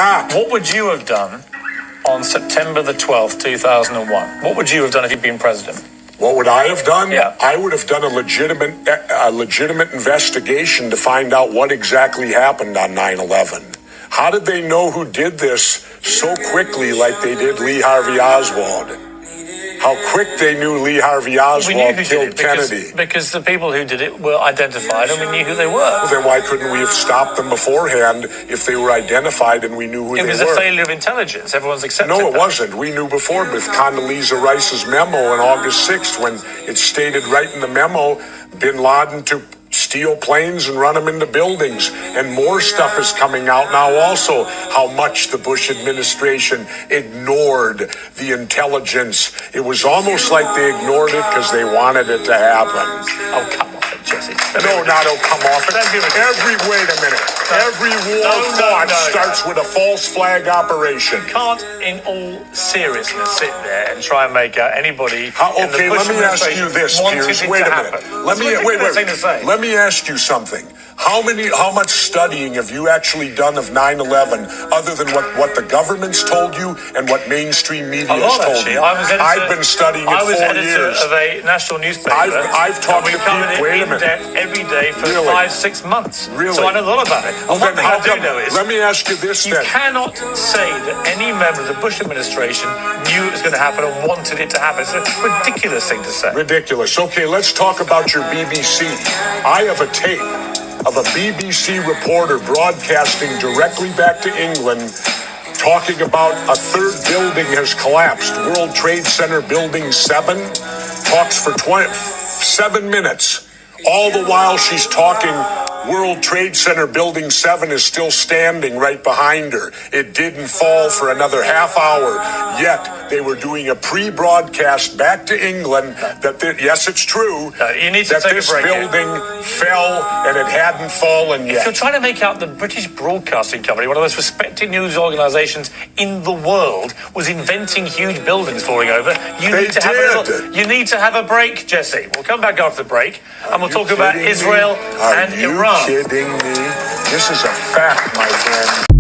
What would you have done on September the 12th, 2001? What would you have done if you'd been president? What would I have done? Yeah. I would have done a legitimate investigation to find out what exactly happened on 9/11. How did they know who did this so quickly like they did Lee Harvey Oswald? How quick they knew Lee Harvey Oswald killed Kennedy. Because the people who did it were identified and we knew who they were. Well, then why couldn't we have stopped them beforehand if they were identified and we knew who they were? It was a failure of intelligence. Everyone's accepted No, it that. wasn't. We knew before with Condoleezza Rice's memo on August 6th when it stated right in the memo, bin Laden to steal planes and run them into buildings. And more stuff is coming out now also, how much the Bush administration ignored the intelligence. It was almost like they ignored it because they wanted it to happen. Oh, come off it, Jesse. No, not oh, come off it. Wait a minute. Every war fought starts with a false flag operation. You can't, in all seriousness, sit there and try and make anybody. Okay, let me ask you this, Piers. Wait a minute. Let me ask you something. How much studying have you actually done of 9/11 other than what the government's told you and what mainstream media has told you? I've been studying it 4 years. I was editor of a national newspaper. I've talked to people. Wait a minute. Every day for 5-6 months. Really? So I know a lot about it. And one thing I do know is, let me ask you this you cannot say that any member of the Bush administration knew it was going to happen and wanted it to happen. It's a ridiculous thing to say. Ridiculous. Okay, let's talk about your BBC. I have a tape of a BBC reporter broadcasting directly back to England talking about a third building has collapsed. World Trade Center Building 7 talks for 7 minutes. All the while she's talking, World Trade Center Building 7 is still standing right behind her. It didn't fall for another half hour. Yet they were doing a pre-broadcast back to England that, yes, it's true, you need to that this building fell and it hadn't fallen yet. If you're trying to make out the British Broadcasting Company, one of the most respected news organisations in the world, was inventing huge buildings falling over, you need to have a break, Jesse. We'll come back after the break and we'll talk about Israel and Iran. Are you kidding me? This is a fact, my friend.